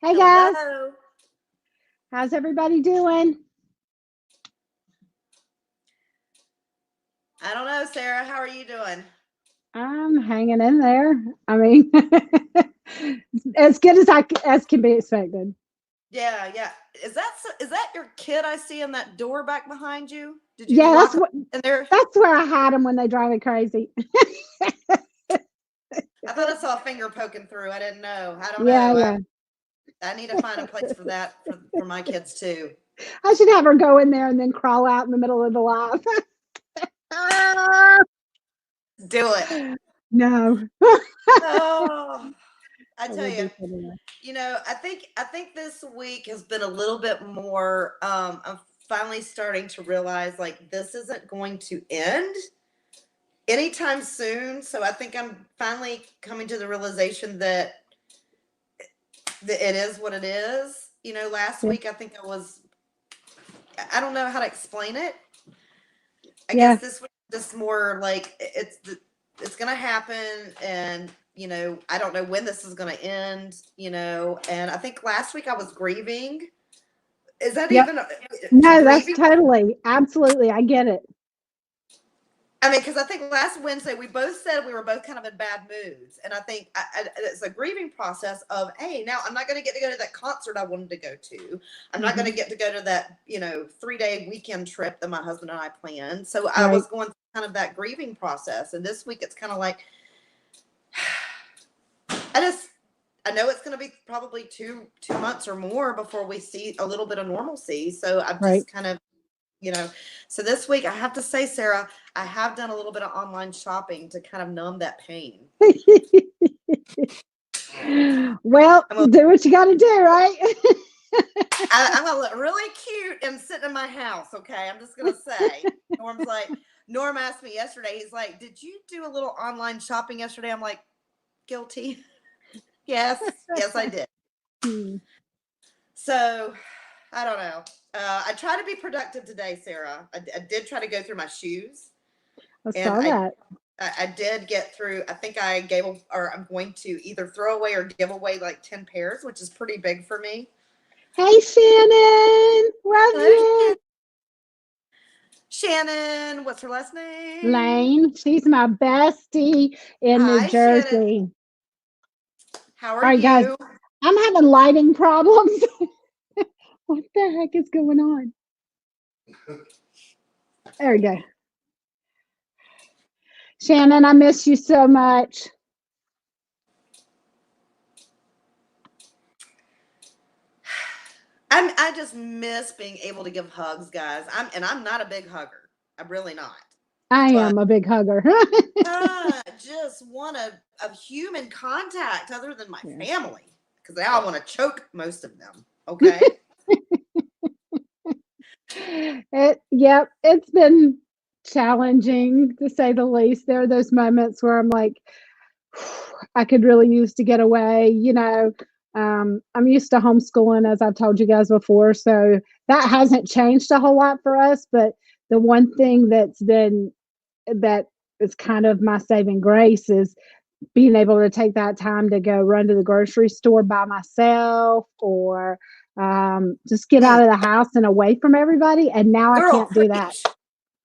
Hey guys, Hello. how's everybody doing? I don't know, Sarah. How are you doing? I'm hanging in there. I mean, as good as as can be expected. Yeah, yeah. Is that your kid I see in that door back behind you? Did you Yeah, lock him in there? that's where I hide them when they drive me crazy. I thought I saw a finger poking through. I didn't know. I don't Yeah, know. yeah. I need to find a place for that for my kids too. I should have her go in there and then crawl out in the middle of the live. Ah, Do it. no, Oh, I that tell would you. be funny. I think this week has been a little bit more. I'm finally starting to realize like this isn't going to end anytime soon. So I think I'm finally coming to the realization that it is what it is. Last Yeah, week I think I don't know how to explain it. I yeah, guess this week just more like it's gonna happen, and I don't know when this is gonna end. And I think last week I was grieving. Is that yep. even No, that's grieving? totally, absolutely. I get it. I mean, because I think last Wednesday we both said we were both kind of in bad moods, and I think it's a grieving process of, hey, now I'm not going to get to go to that concert I wanted to go to. I'm not going Hmm. to get to go to that 3-day weekend trip that my husband and I planned. So I Right. was going through kind of that grieving process, and this week it's kind of like I just I know it's going to be probably two months or more before we see a little bit of normalcy. So I'm Right. just kind of you know so this week I have to say, Sarah, I have done a little bit of online shopping to kind of numb that pain. Well, i'm a, do what you got to do, right? I'm gonna look really cute and sitting in my house. Okay, I'm just gonna say. Norm asked me yesterday, he's like, did you do a little online shopping yesterday? I'm like, guilty. Yes, I did. Hmm. So I don't know. I try to be productive today, Sarah. I did try to go through my shoes, I and saw that. I did get through. I think I or I'm going to either throw away or give away like 10 pairs, which is pretty big for me. Hey, Shannon. Love Hello, you. Shannon. What's her last name? Lane. She's my bestie in New Hi, Shannon. Jersey. How are All right, guys. you? I'm having lighting problems. What the heck is going on? There we go. Shannon, I miss you so much. I just miss being able to give hugs, guys. I'm not a big hugger. I'm really not. I But am a big hugger. I just want a human contact other than my Yeah. family, because they all want to choke most of them. Okay. Yep, it's been challenging to say the least. There are those moments where I'm like, I could really use to get away. I'm used to homeschooling, as I've told you guys before, so that hasn't changed a whole lot for us. But the one thing that is kind of my saving grace is being able to take that time to go run to the grocery store by myself, or just get Mm. out of the house and away from everybody. And now I Girl, can't do that.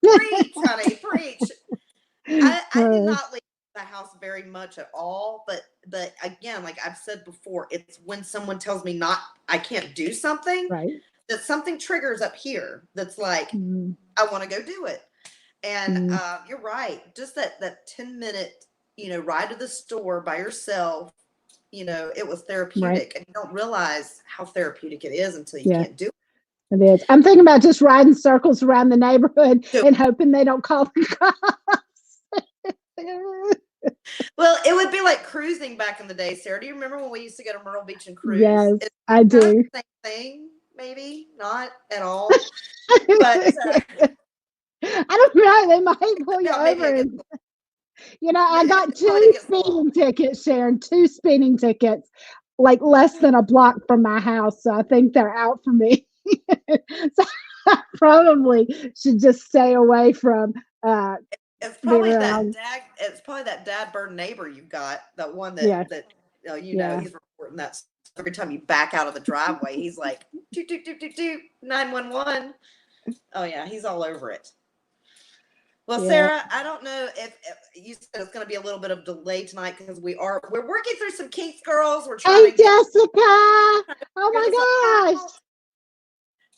preach, preach, honey, preach. I did Uh, not leave the house very much at all, but again, like I've said before, it's when someone tells me not I can't do something, right. that something triggers up here that's like Mm, I want to go do it. And mm, you're right. Just that 10 minute ride to the store by yourself. It was right. therapeutic, and you don't realize how therapeutic it is until you Yeah, can't do it is. I'm thinking about just riding circles around the neighborhood it. and hoping they don't call the cops. Well, it would be like cruising back in the day, Sarah. Do you remember when we used to go to Myrtle Beach and cruise? Yes, It's I kind of do. the same thing, maybe not at all, but I don't know. They might pull you no, maybe over. against I got probably two against the law. speeding tickets, Sharon, two speeding tickets, like less than a block from my house. So I think they're out for me. So I probably should just stay away from uh, It's being probably that around. dad. It's probably that dad bird neighbor you've got. That one Yeah, that yeah. he's reporting that every time you back out of the driveway, he's like, doot, doot, doot, doot, doot, 911. Oh, yeah, he's all over it. Well, Yeah. Sarah, I don't know if you said it's going to be a little bit of delay tonight because we're working through some kinks, girls. We're trying Hey, to get Jessica. Oh this my gosh.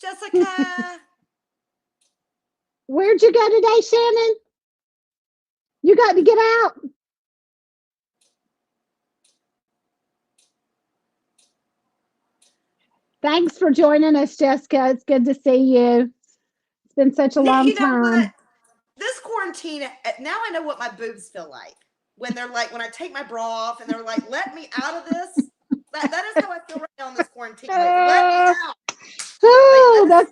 Jessica. Where'd you go today, Shannon? You got to get out. Thanks for joining us, Jessica. It's good to see you. It's been such a long You know what? time. This quarantine, now I know what my boobs feel like. When they're like, when I take my bra off and they're like, let me out of this. That is how I feel right now in this quarantine. Like, let me out. Oh, that's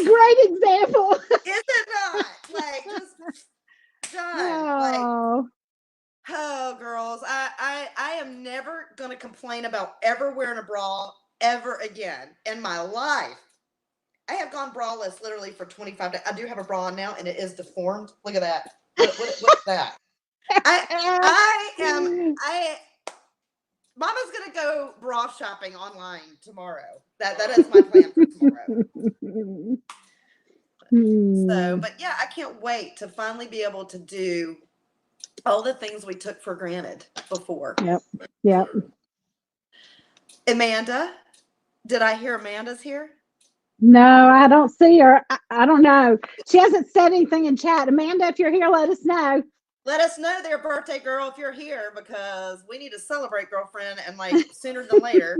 a great example. Is it not? Like, just done. Like, Oh. oh, girls, I am never gonna complain about ever wearing a bra ever again in my life. I have gone braless literally for 25 days. I do have a bra on now, and it is deformed. Look at that. What's that? Mama's gonna go bra shopping online tomorrow. That is my plan for tomorrow. So, but yeah, I can't wait to finally be able to do all the things we took for granted before. Yep. Amanda, did I hear Amanda's here? No, I don't see her. I don't know. She hasn't said anything in chat. Amanda, if you're here, let us know. Let us know, there, birthday girl, if you're here, because we need to celebrate, girlfriend, and like sooner than later.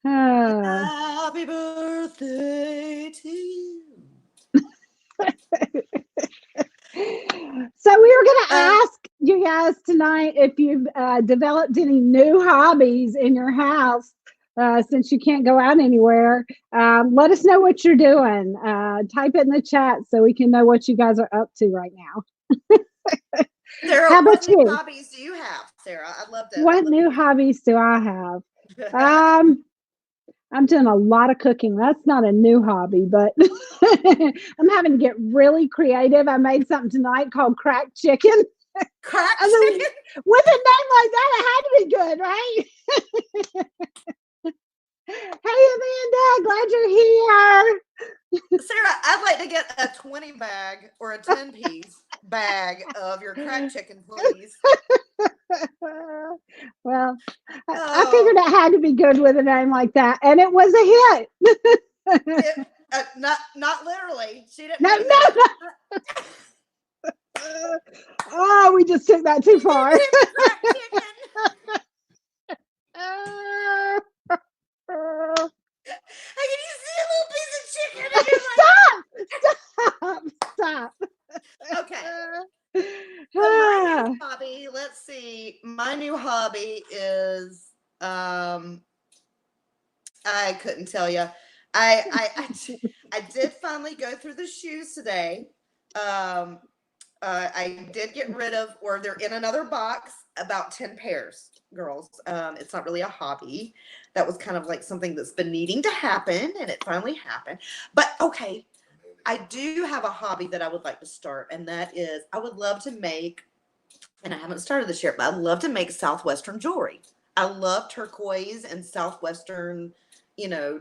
Happy birthday to you. So we were going to ask you guys tonight if you've developed any new hobbies in your house since you can't go out anywhere. Let us know what you're doing. Type it in the chat so we can know what you guys are up to right now. Sarah, how about what new you? hobbies do you have, Sarah? I'd love to. What new hobbies do I have? I'm doing a lot of cooking. That's not a new hobby, but I'm having to get really creative. I made something tonight called cracked chicken. Cracked chicken? With a name like that, it had to be good, right? Hey, Amanda, glad you're here. Sarah, I'd like to get a 20 bag or a 10-piece bag of your cracked chicken, please. Well, I figured it had to be good with a name like that, and it was a hit. Not literally. She didn't. No. Oh, we just took that too far. Can you see a little piece of chicken? Stop. Okay. So my new hobby, let's see. My new hobby is I couldn't tell you. I did finally go through the shoes today. I did get rid of, or they're in another box, about 10 pairs, girls. It's not really a hobby. That was kind of like something that's been needing to happen, and it finally happened. But okay, I do have a hobby that I would like to start, and that is I would love to make, and I haven't started this yet, but I'd love to make Southwestern jewelry. I love turquoise and Southwestern,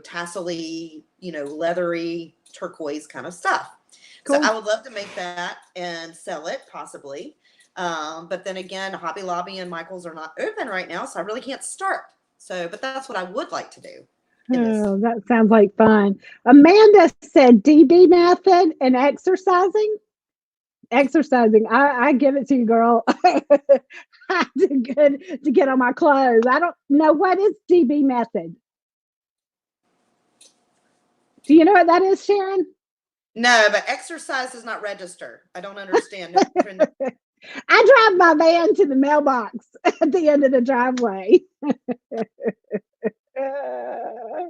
tassel-y, leathery turquoise kind of stuff. Cool. So I would love to make that and sell it possibly. But then again, Hobby Lobby and Michael's are not open right now, so I really can't start. So, but that's what I would like to do. Oh, that sounds like fun. Amanda said DB method and exercising. I give it to you, girl. I do good to get on my clothes. I don't know what is DB method. Do you know what that is, Sharon? No, but exercise does not register. I don't understand. I drive my van to the mailbox at the end of the driveway.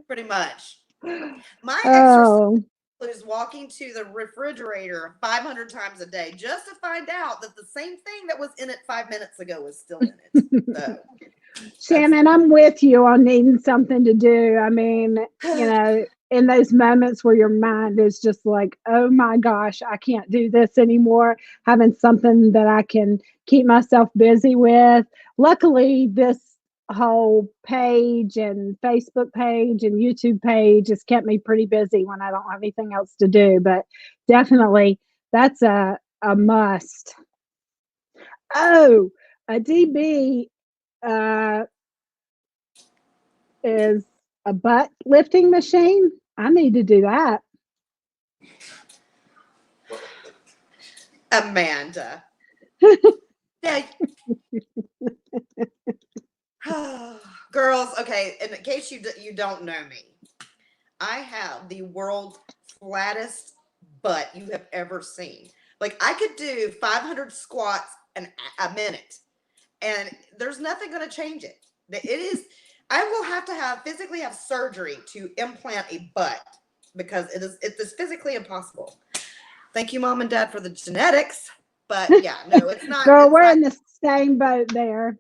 Pretty much. My exercise is walking to the refrigerator 500 times a day just to find out that the same thing that was in it 5 minutes ago is still in it. So, Shannon, I'm with you on needing something to do. I mean, in those moments where your mind is just like, oh my gosh, I can't do this anymore, having something that I can keep myself busy with. Luckily, this whole page and Facebook page and YouTube page has kept me pretty busy when I don't have anything else to do. But definitely, that's a must. Oh, a DB uh, is a butt lifting machine. I need to do that. Amanda. Yeah. Girls, okay, in case you don't know me, I have the world's flattest butt you have ever seen. Like, I could do 500 squats a minute, and there's nothing going to change it. It is. I will have to physically have surgery to implant a butt because it is physically impossible. Thank you, Mom and Dad, for the genetics. But yeah, no, it's not. Girl, It's we're not. in the same boat there.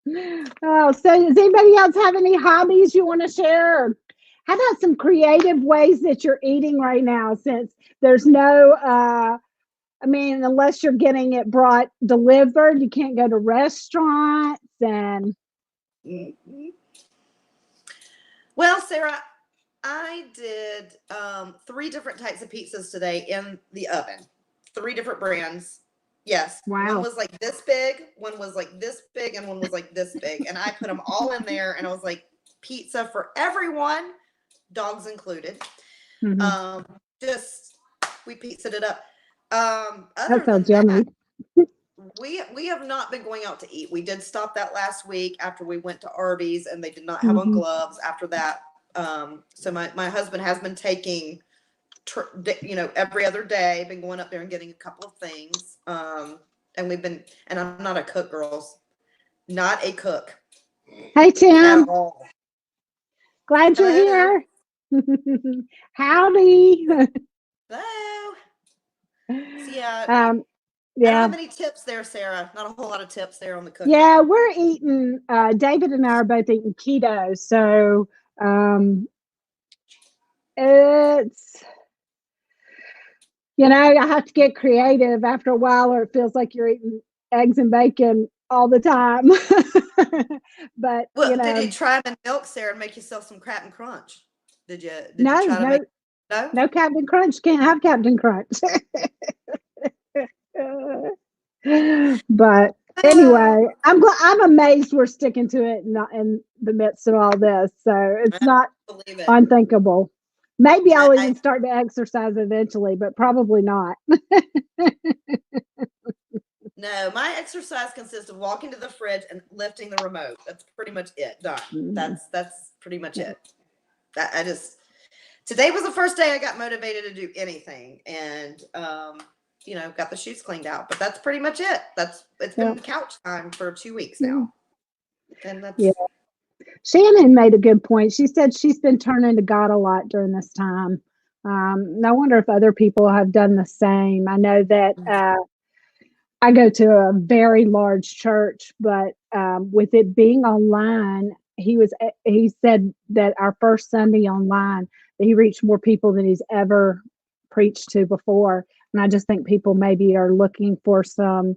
Oh, so does anybody else have any hobbies you want to share? Or how about some creative ways that you're eating right now since there's no I mean, unless you're getting it brought delivered, you can't go to restaurants and Well, Sarah, I did 3 different types of pizzas today in the oven. 3 different brands. Yes. One wow. was like this big, one was like this big, and one was like this big. And I put them all in there, and I was like, pizza for everyone, dogs included. Mm-hmm. Just we pizzaed it up. That Other sounds than yummy. that, we have not been going out to eat. We did stop that last week after we went to Arby's, and they did not have on Mm-hmm. gloves after that. So my husband has been taking, every other day, been going up there and getting a couple of things. And and I'm not a cook, girls, not a cook Hey, at Tim. all. Glad you're Hello, here. Howdy. hello. So yeah, um, I don't yeah. have any tips there, Sarah. Not a whole lot of tips there on the cooking. Yeah, we're eating, David and I are both eating keto. So um, it's, I have to get creative after a while, or it feels like you're eating eggs and bacon all the time. But, Well, did you try them in milk, Sarah, and make yourself some Captain Crunch? Did you no, try to make no, no? no Captain Crunch. Can't have Captain Crunch. But Oh, anyway, I'm amazed we're sticking to it in the midst of all this. So it's I not believe it. unthinkable. Maybe I'll I even start to exercise eventually, but probably not. No, my exercise consists of walking to the fridge and lifting the remote. That's pretty much it. Done. Mm, That's pretty much yeah. it. That I just Today was the first day I got motivated to do anything, and got the shoes cleaned out. But that's pretty much it. It's Yeah. been couch time for 2 weeks Yeah. now, and Yeah. that's Shannon made a good point. She said she's been turning to God a lot during this time. And I wonder if other people have done the same. I know that I go to a very large church, but with it being online, he said that our first Sunday online, that he reached more people than he's ever preached to before. And I just think people maybe are looking for some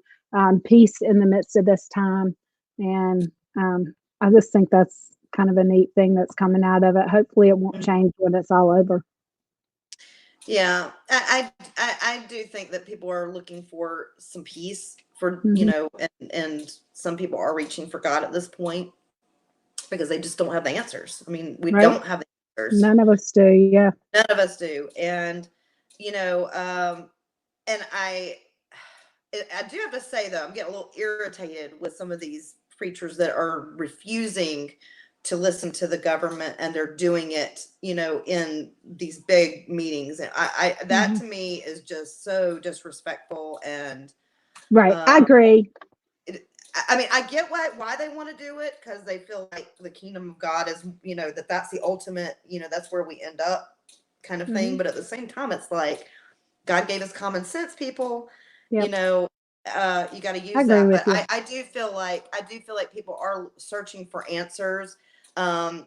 peace in the midst of this time. And I just think that's kind of a neat thing that's coming out of it. Hopefully, it won't change when it's all over. yeah. I do think that people are looking for some peace Hmm. and some people are reaching for God at this point because they just don't have the answers. I mean, we Right? don't have the answers. None of us do. Yeah. None of us do. And, you know, and I do have to say though, I'm getting a little irritated with some of these preachers that are refusing to listen to the government, and they're doing it, in these big meetings. And that Mhm. to me is just so disrespectful. And Right. I um, agree. I mean, I get why they want to do it, because they feel like the kingdom of God is, that's the ultimate, that's where we end up, kind of thing. Hmm. But at the same time, it's like God gave us common sense, people. You Yep. know, you got to I use agree that. with But you. I do feel like people are searching for answers. And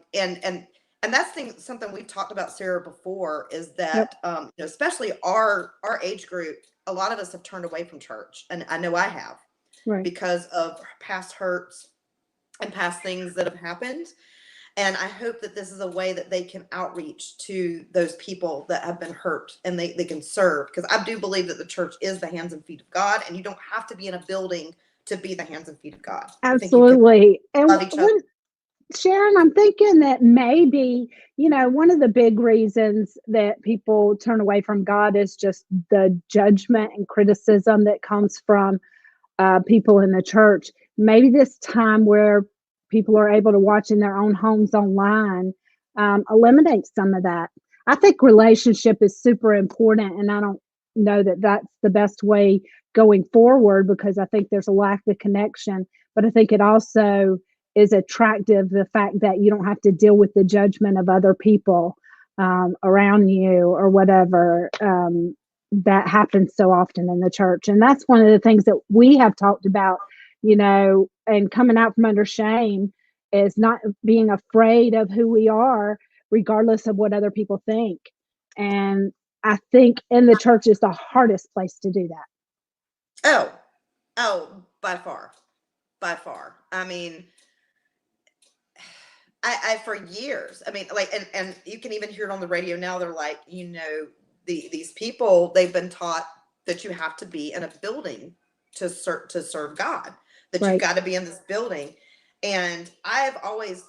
that's something we've talked about, Sarah, before, is Yep. that especially our age group, a lot of us have turned away from church, and I know I have. Right. because of past hurts and past things that have happened. And I hope that this is a way that they can outreach to those people that have been hurt, and they can serve. Because I do believe that the church is the hands and feet of God, and you don't have to be in a building to be the hands and feet of God. I think you can Absolutely. And love each other. Sharon, I'm thinking that maybe, one of the big reasons that people turn away from God is just the judgment and criticism that comes from people in the church. Maybe this time where people are able to watch in their own homes online eliminates some of that. I think relationship is super important, and I don't know that that's the best way going forward, because I think there's a lack of connection. But I think it also is attractive, the fact that you don't have to deal with the judgment of other people around you or whatever. That happens so often in the church. And that's one of the things that we have talked about, and coming out from under shame is not being afraid of who we are, regardless of what other people think. And I think in the church is the hardest place to do that. Oh, by far. By far. I mean, I for years, I mean, like, and you can even hear it on the radio now. They're like, these people, they've been taught that you have to be in a building to serve God, that you've Right. got to be in this building. And I've always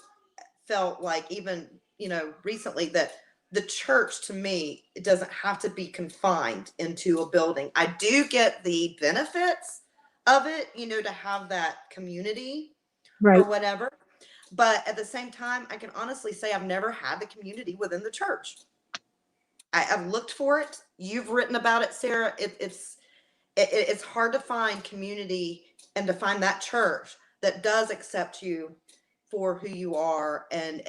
felt like, even, recently, that the church, to me, it doesn't have to be confined into a building. I do get the benefits of it, to have that community or Right. whatever. But at the same time, I can honestly say I've never had the community within the church. I've looked for it. You've written about it, Sarah. It's hard to find community and to find that church that does accept you for who you are, and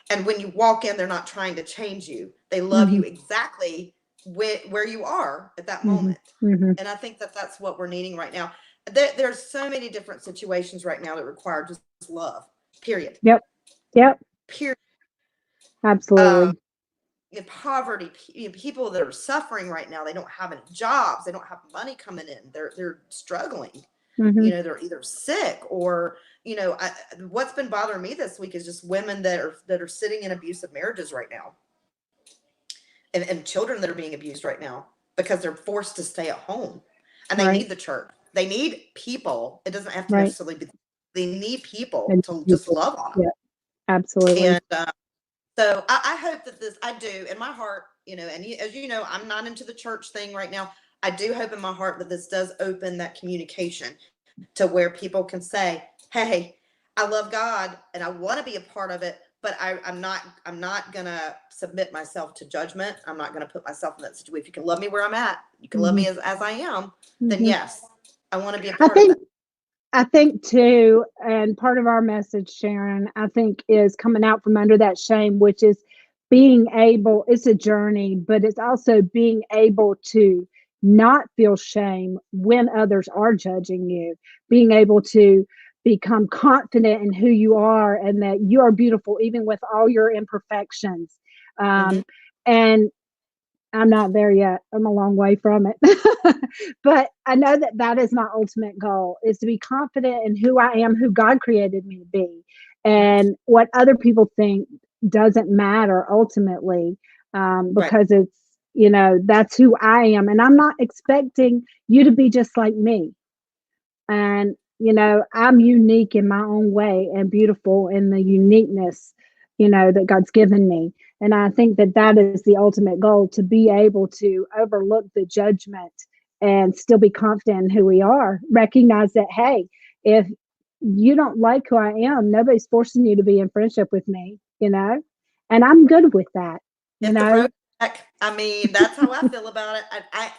and when you walk in, they're not trying to change you. They love Hmm. you exactly where you are at that Hmm. moment. Hmm. And I think that that's what we're needing right now. There's so many different situations right now that require just love. Period. Yep. Yep. Period. Um, Absolutely. poverty, people that are suffering right now. They don't have any jobs. They don't have money coming in. They're struggling. Hmm. They're either sick or what's been bothering me this week is just women that are sitting in abusive marriages right now, and children that are being abused right now because they're forced to stay at home, and they Right. need the church. They need people. It doesn't have to Right. necessarily be. They need people And to just people. love on them. Yeah. Absolutely. And so I hope that I do in my heart, and as you know, I'm not into the church thing right now. I do hope in my heart that this does open that communication to where people can say, hey, I love God and I want to be a part of it, but I'm not gonna submit myself to judgment. I'm not gonna put myself in that situation. If you can love me where I'm at, you can love Hmm. me as I am, then Hmm. yes, I want to be a I part of that. think I think too, and part of our message, Sharon, I think, is coming out from under that shame, which is being able, it's a journey, but it's also being able to not feel shame when others are judging you, being able to become confident in who you are and that you are beautiful, even with all your imperfections. Hmm. Um, and I'm not there yet. I'm a long way from it. But I know that that is my ultimate goal, is to be confident in who I am, who God created me to be. And what other people think doesn't matter ultimately, Right. because it's, that's who I am. And I'm not expecting you to be just like me. And, I'm unique in my own way and beautiful in the uniqueness, that God's given me. And I think that that is the ultimate goal, to be able to overlook the judgment and still be confident in who we are. Recognize that, hey, if you don't like who I am, nobody's forcing you to be in friendship with me, and I'm good with that, you If the know? road back, I mean, that's how I feel about it. I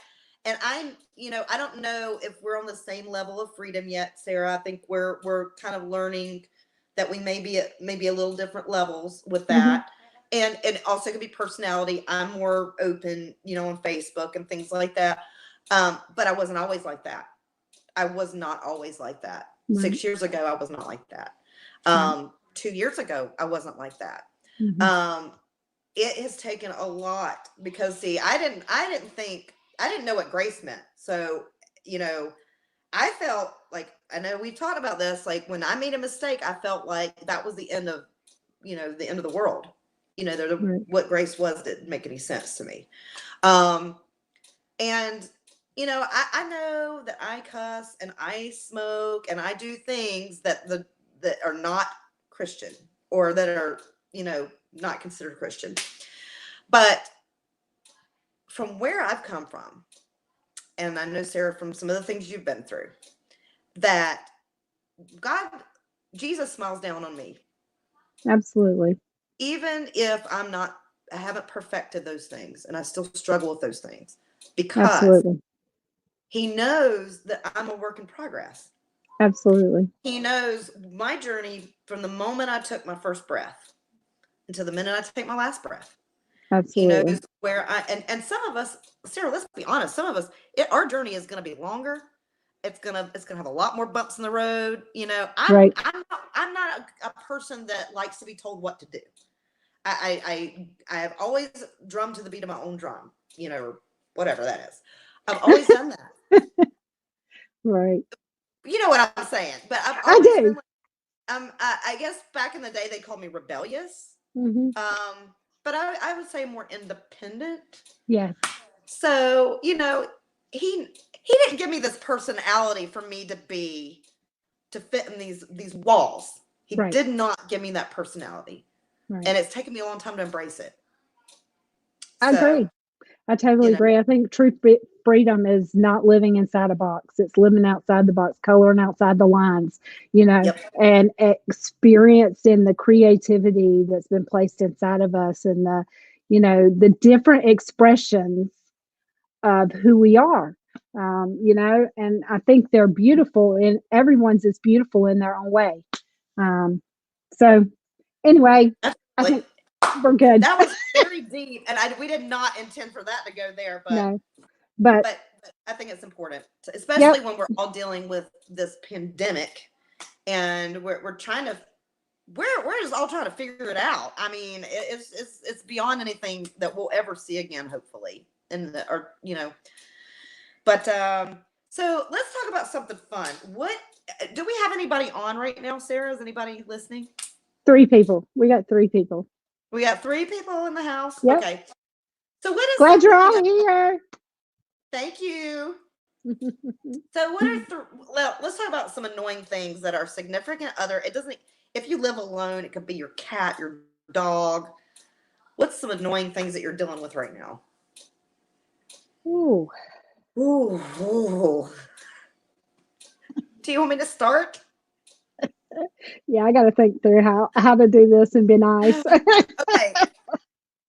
don't know if we're on the same level of freedom yet, Sarah. I think we're kind of learning that we may be at maybe a little different levels with Hmm. that. And it also could be personality. I'm more open, on Facebook and things like that. But I wasn't always like that. I was not always like that. Right, 6 years ago, I was not like that. right. 2 years ago, I wasn't like that. Hmm. Um, it has taken a lot because, see, I didn't know what grace meant. So, you know, I felt like, I know we talked about this, like when I made a mistake, I felt like that was the end of, the end of the world. Right. What grace was didn't make any sense to me. Um, and I know that I cuss and I smoke and I do things that are not Christian, or that are, not considered Christian. But from where I've come from, and I know, Sarah, from some of the things you've been through, that God, Jesus smiles down on me, Absolutely. even if I haven't perfected those things and I still struggle with those things, because Absolutely. he knows that I'm a work in progress. Absolutely. He knows my journey from the moment I took my first breath until the minute I take my last breath. He Absolutely. knows where and some of us, Sarah, let's be honest, some of us, our journey is going to be longer. It's gonna have a lot more bumps in the road. Right. I'm not a person that likes to be told what to do. I have always drummed to the beat of my own drum, or whatever that is. I've always done that. Right. You know what I'm saying? But I've I always been do. like, I guess back in the day they called me rebellious. Hmm. But I would say more independent. Yes. So, he didn't give me this personality for me to fit in these walls. He Right. did not give me that personality. Right. And it's taken me a long time to embrace it. I So, agree. I totally agree. I think freedom is not living inside a box. It's living outside the box, coloring outside the lines, yep. and experiencing the creativity that's been placed inside of us, and the different expressions of who we are. And I think they're beautiful, and everyone's is beautiful in their own way. Um, so anyway, I Like, think we're good. that was very deep, and we did not intend for that to go there, No, but but I think it's important, yep. especially when we're all dealing with this pandemic, and we're trying to we're just all trying to figure it out. I mean, it's beyond anything that we'll ever see again, hopefully. But so let's talk about something fun. What do we have anybody on right now, Sarah? Is anybody listening? 3 people. We got 3 people. We got 3 people in the house. Yep. Okay. So what is Glad you're something all here. Thank you. So well, let's talk about some annoying things that our significant other, it doesn't, if you live alone, it could be your cat, your dog. What's some annoying things that you're dealing with right now? Ooh. Ooh. Do you want me to start? Yeah, I got to think through how to do this and be nice. Okay.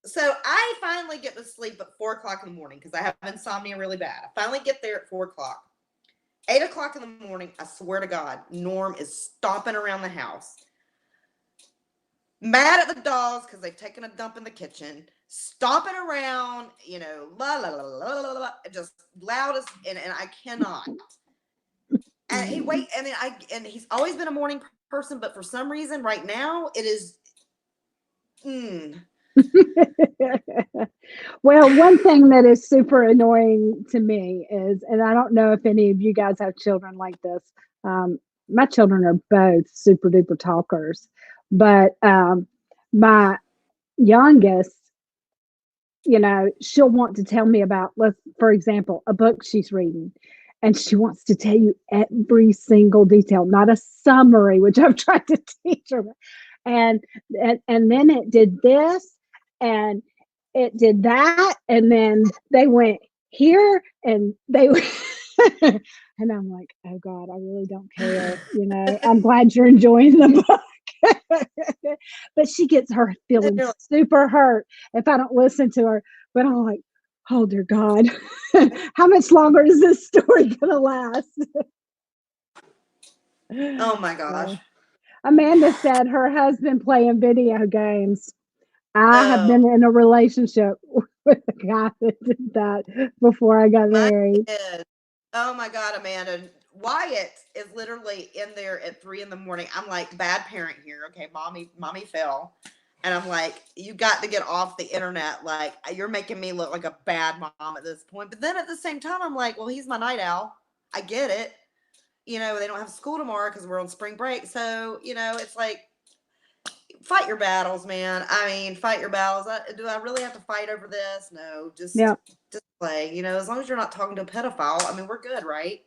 So I finally get to sleep at 4:00 in the morning because I have insomnia really bad. I finally get there at 4:00. 8:00 in the morning, I swear to God, Norm is stomping around the house, mad at the dogs because they've taken a dump in the kitchen, stomping around, la la la la la la, just loud as, and I cannot. And and he's always been a morning person, but for some reason right now it is. Well, one thing that is super annoying to me is, and I don't know if any of you guys have children like this. My children are both super duper talkers, but my youngest, she'll want to tell me about, for example, a book she's reading, and she wants to tell you every single detail, not a summary, which I've tried to teach her. And then it did this, and it did that, and then they went here, and they and I'm like, oh God, I really don't care. I'm glad you're enjoying the book. But she gets her feelings super hurt if I don't listen to her. But I'm like, oh dear God, how much longer is this story gonna last? Oh my gosh. Amanda said her husband playing video games. I have been Oh, in a relationship with a guy that did that before I got my married. kid. Oh my God, Amanda. Wyatt is literally in there at 3 in the morning. I'm like, bad parent here. Okay, mommy fell. And I'm like, you got to get off the internet. Like, you're making me look like a bad mom at this point. But then at the same time, I'm like, well, he's my night owl. I get it. they don't have school tomorrow because we're on spring break. So, it's like, fight your battles, man. I mean, fight your battles. Do I really have to fight over this? No, just play. As long as you're not talking to a pedophile, I mean, we're good, right?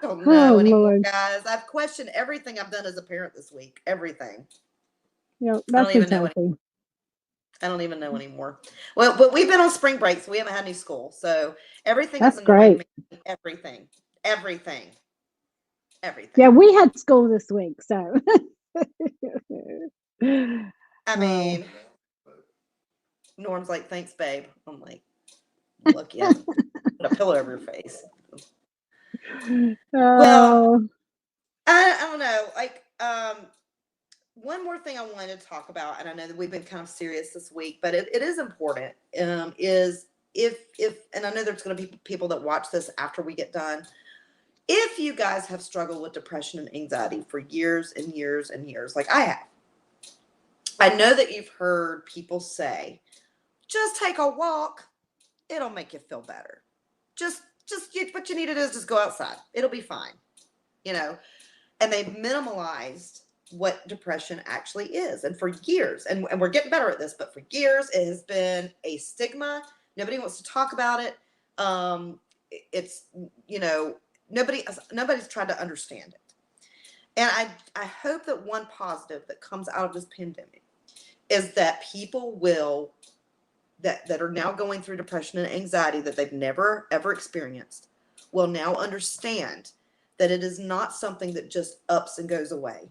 Don't know anymore, Lord. guys. I've questioned everything I've done as a parent this week. Everything. That's healthy. I don't even know anymore. Well, but we've been on spring break, so we haven't had any school. So everything That's is annoying great. me. Everything. Yeah, we had school this week, so. I mean, Norm's like, thanks, babe. I'm like, look, yeah, put a pillow over your face. Well, I don't know. Like, one more thing I wanted to talk about, and I know that we've been kind of serious this week, but it is important, is if, and I know there's going to be people that watch this after we get done. If you guys have struggled with depression and anxiety for years and years and years, like I have, I know that you've heard people say, just take a walk. It'll make you feel better. What you need to do is just go outside. It'll be fine. And they've minimalized what depression actually is. And for years, and we're getting better at this, but for years it has been a stigma. Nobody wants to talk about it. It's, nobody's tried to understand it. And I hope that one positive that comes out of this pandemic is that people that are now going through depression and anxiety that they've never, ever experienced will now understand that it is not something that just ups and goes away.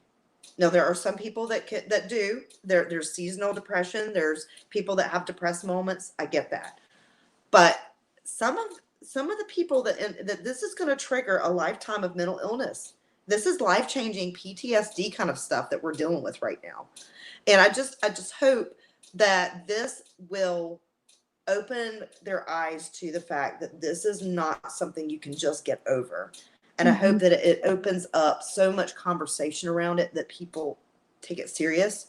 Now, there are some people that do. There's seasonal depression. There's people that have depressed moments. I get that. But some of the people that this is going to trigger a lifetime of mental illness. This is life-changing PTSD kind of stuff that we're dealing with right now. And I just hope that this will open their eyes to the fact that this is not something you can just get over. And I hope that it opens up so much conversation around it that people take it serious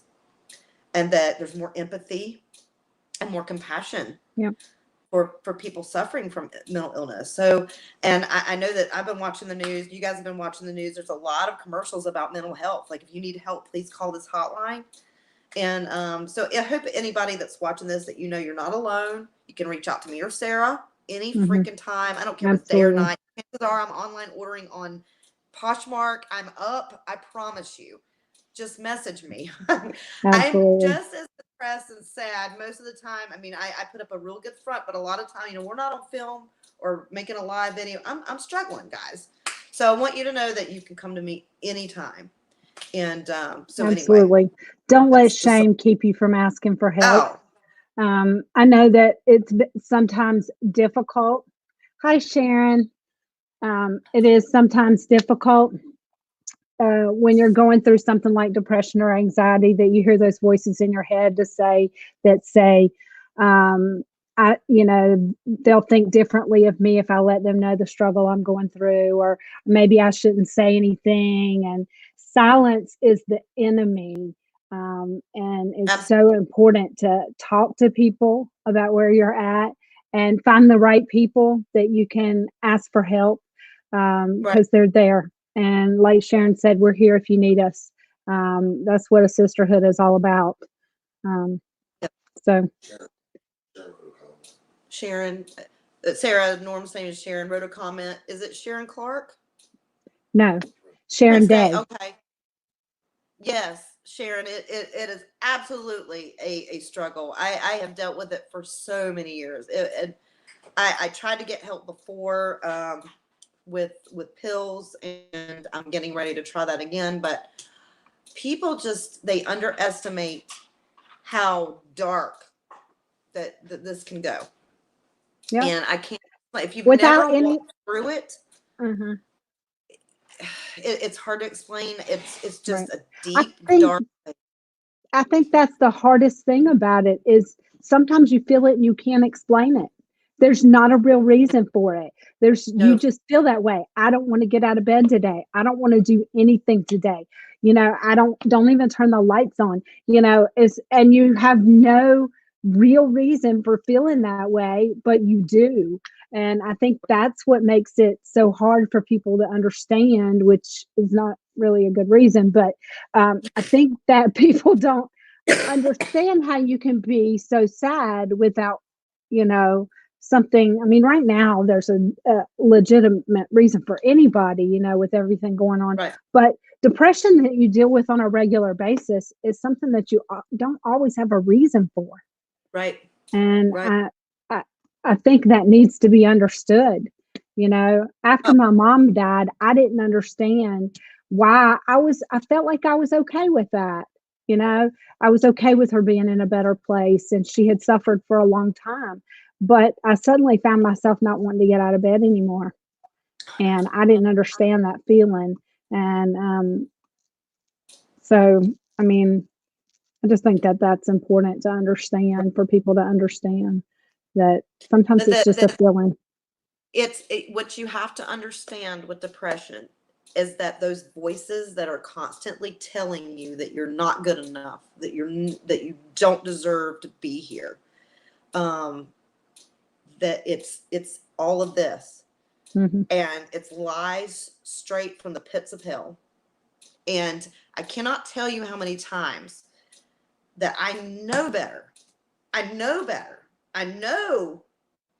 and that there's more empathy and more compassion for people suffering from mental illness. So, and I know that I've been watching the news. You guys have been watching the news. There's a lot of commercials about mental health. Like, if you need help, please call this hotline. And so I hope anybody that's watching this, that you're not alone. You can reach out to me or Sarah any freaking time. I don't care if it's day or night. Chances are I'm online ordering on Poshmark. I'm up. I promise you. Just message me. I'm just as depressed and sad most of the time. I mean, I put up a real good front, but a lot of time, we're not on film or making a live video. I'm struggling, guys. So I want you to know that you can come to me anytime. And so absolutely. Anyway, don't let shame keep you from asking for help. I know that it's sometimes difficult. Hi, Sharon. It is sometimes difficult when you're going through something like depression or anxiety, that you hear those voices in your head that say, they'll think differently of me if I let them know the struggle I'm going through, or maybe I shouldn't say anything. And silence is the enemy. And it's so important to talk to people about where you're at and find the right people that you can ask for help, because they're there. And like Sharon said, we're here if you need us. That's what a sisterhood is all about. So Sharon, Sarah, Norm's name is Sharon, wrote a comment. Is it Sharon Clark? No, Sharon Day. Okay. Yes, Sharon, it is absolutely a struggle. I have dealt with it for so many years. I tried to get help before with pills, and I'm getting ready to try that again. But people they underestimate how dark that this can go. Yep. And I can't, if you've never walked through it, it's hard to explain. It's just a deep, dark thing. I think that's the hardest thing about it, is sometimes you feel it and you can't explain it. There's not a real reason for it. You just feel that way. I don't want to get out of bed today. I don't want to do anything today. I don't even turn the lights on, and you have no real reason for feeling that way, but you do. And I think that's what makes it so hard for people to understand, which is not really a good reason. But I think that people don't understand how you can be so sad without, you know, something. I mean, right now there's a legitimate reason for anybody, with everything going on. Right. But depression that you deal with on a regular basis is something that you don't always have a reason for. Right. And Right. I, I think that needs to be understood. After Oh, my mom died, I didn't understand why I felt like I was okay with that. You know, I was okay with her being in a better place and she had suffered for a long time. But I suddenly found myself not wanting to get out of bed anymore. And I didn't understand that feeling. And so, I mean, I just think that that's important to understand for people to understand that sometimes it's just a that feeling. what you have to understand with depression is that those voices that are constantly telling you that you're not good enough, that you don't deserve to be here, um, that it's all of this, Mhm. and it's lies straight from the pits of hell. And I cannot tell you how many times that I know better. I know better. I know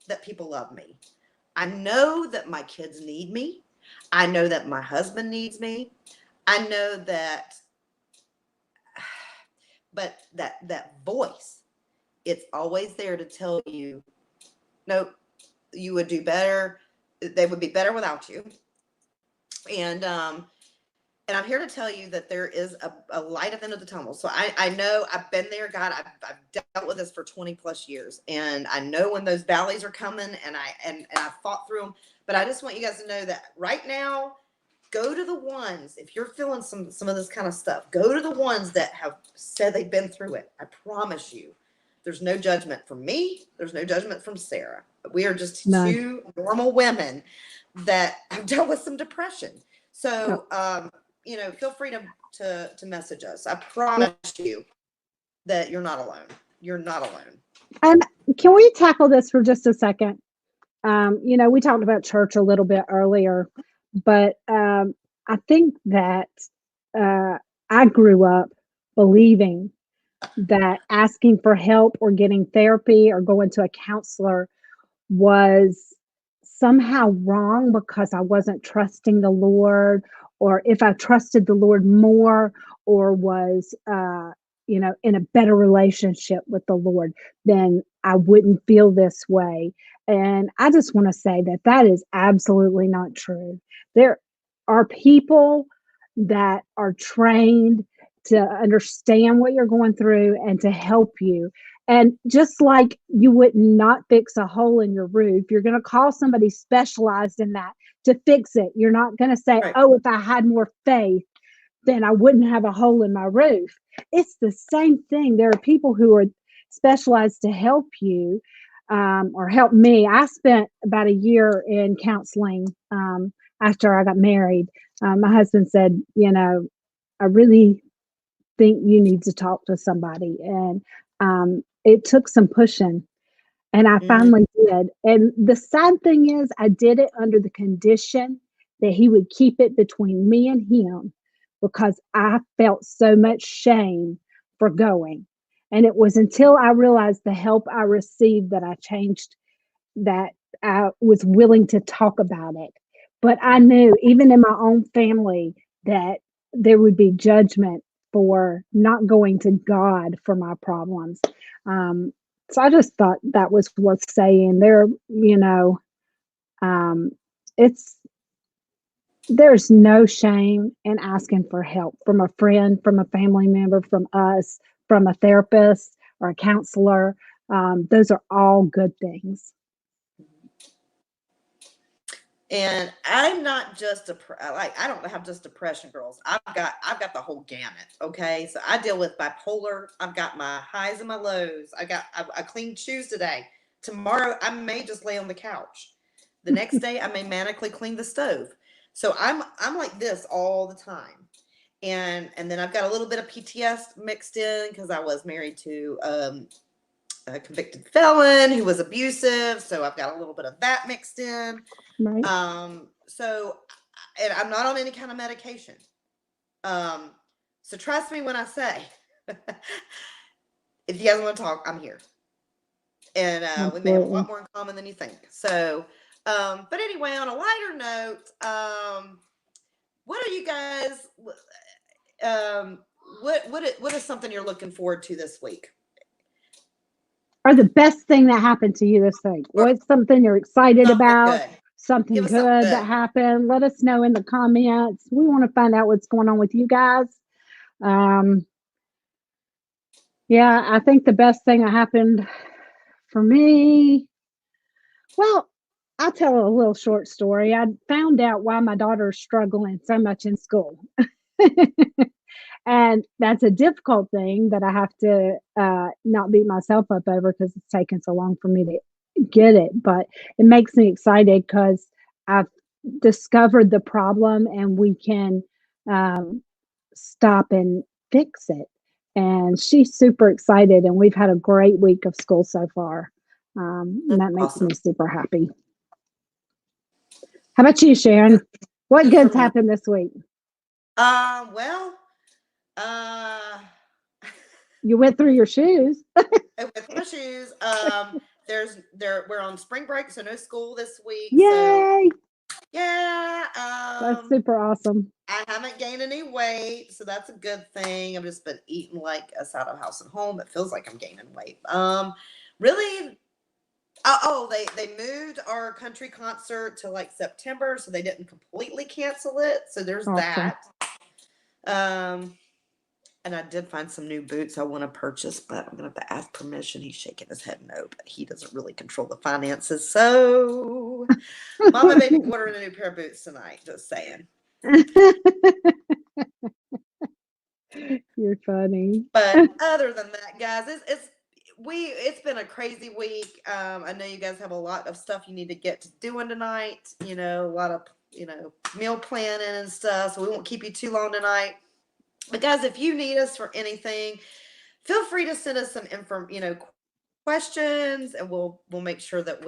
that people love me. I know that my kids need me. I know that my husband needs me. I know that, but that voice, it's always there to tell you, no, you would do better. They would be better without you. And and I'm here to tell you that there is a light at the end of the tunnel. So I know I've been there. God, I've dealt with this for 20 plus years, and I know when those valleys are coming, and I fought through them. But I just want you guys to know that right now, go to the ones, if you're feeling some of this kind of stuff, go to the ones that have said they've been through it. I promise you, there's no judgment from me. There's no judgment from Sarah. We are just None. two normal women that have dealt with some depression. Yep. So, feel free to message us. I Yeah. promise you that you're not alone. You're not alone. And can we tackle this for just a second? We talked about church a little bit earlier, but I think that uh, I grew up believing that asking for help or getting therapy or going to a counselor was somehow wrong because I wasn't trusting the Lord, or if I trusted the Lord more, or was, in a better relationship with the Lord, then I wouldn't feel this way. And I just want to say that that is absolutely not true. There are people that are trained to understand what you're going through and to help you, and just like you would not fix a hole in your roof, you're going to call somebody specialized in that to fix it. You're not going to say, Right. oh, if I had more faith, then I wouldn't have a hole in my roof. It's the same thing. There are people who are specialized to help you, or help me. I spent about a year in counseling after I got married. My husband said, I really think you need to talk to somebody. And it took some pushing, and I Mm-hmm. finally did. And the sad thing is, I did it under the condition that he would keep it between me and him because I felt so much shame for going. And it was until I realized the help I received that I changed, that I was willing to talk about it. But I knew, even in my own family, that there would be judgment for not going to God for my problems. Um, so I just thought that was worth saying. Um, it's there's no shame in asking for help from a friend, from a family member, from us, from a therapist or a counselor. Those are all good things. And I'm not just I don't have just depression, girls. I've got the whole gamut. Okay, so I deal with bipolar. I've got my highs and my lows. I cleaned shoes today. Tomorrow I may just lay on the couch. The next day I may manically clean the stove. So I'm like this all the time. And then I've got a little bit of PTS mixed in because I was married to a convicted felon who was abusive, so I've got a little bit of that mixed in. Right. So, and I'm not on any kind of medication. So trust me when I say, if you guys want to talk, I'm here. And we may have a lot more in common than you think. So, but anyway, on a lighter note, what are you guys? What is something you're looking forward to this week? Or the best thing that happened to you this week? What's something you're excited about? Good. Something good that happened? Let us know in the comments. We want to find out what's going on with you guys. Yeah, I think the best thing that happened for me, well, I'll tell a little short story. I found out why my daughter's struggling so much in school. And that's a difficult thing that I have to not beat myself up over because it's taken so long for me to get it. But it makes me excited because I've discovered the problem and we can stop and fix it. And she's super excited, and we've had a great week of school so far. And that makes me super happy. How about you, Sharon? What goods happened this week? Well, you went through your shoes. I went through my shoes. We're on spring break, so no school this week. Yay! So, yeah. That's super awesome. I haven't gained any weight, so that's a good thing. I've just been eating like us out of house and home. It feels like I'm gaining weight. Really. They moved our country concert to like September, so they didn't completely cancel it. So there's that. And I did find some new boots I want to purchase, but I'm gonna have to ask permission. He's shaking his head no, but he doesn't really control the finances. So Mama may be ordering a new pair of boots tonight. Just saying. You're funny. But other than that, guys, it's been a crazy week. I know you guys have a lot of stuff you need to get to doing tonight. You know, a lot of meal planning and stuff. So we won't keep you too long tonight. But guys, if you need us for anything, feel free to send us some questions, and we'll make sure that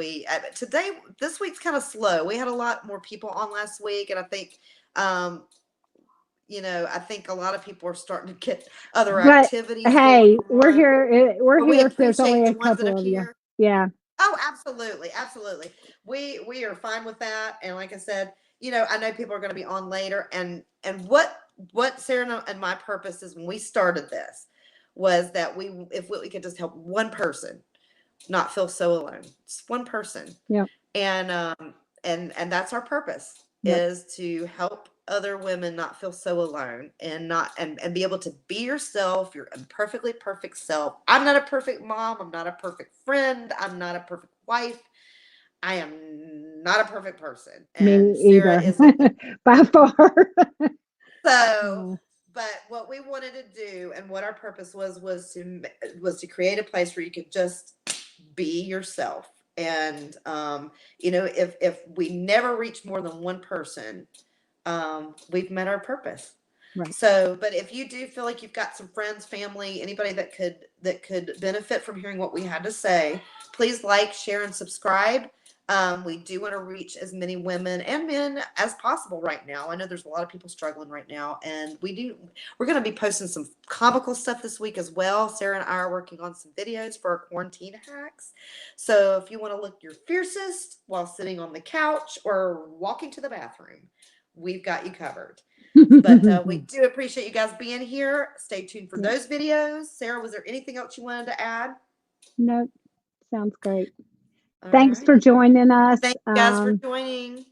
this week's kind of slow. We had a lot more people on last week, and I think I think a lot of people are starting to get other activities. Hey, we're here. We're here if there's only a couple of you. Yeah. Oh, absolutely, absolutely. We are fine with that. And like I said, I know people are going to be on later, and what Sarah and my purpose is when we started this was that if we could just help one person not feel so alone. Just one person. Yeah. And that's our purpose, is to help other women not feel so alone and be able to be yourself, your perfectly perfect self. I'm not a perfect mom. I'm not a perfect friend. I'm not a perfect wife. I am not a perfect person. And me either. By far. So, but what we wanted to do and what our purpose was to create a place where you could just be yourself. And, if we never reach more than one person, we've met our purpose. Right. So, but if you do feel like you've got some friends, family, anybody that could benefit from hearing what we had to say, please like, share, and subscribe. We do want to reach as many women and men as possible right now. I know there's a lot of people struggling right now, and we're going to be posting some comical stuff this week as well. Sarah and I are working on some videos for our quarantine hacks. So if you want to look your fiercest while sitting on the couch or walking to the bathroom, we've got you covered. But we do appreciate you guys being here. Stay tuned for those videos. Sarah, was there anything else you wanted to add? No, sounds great. Thanks for joining us. Thank you guys for joining.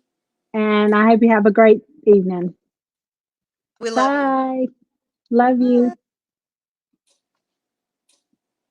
And I hope you have a great evening. We love you. Bye. Love you.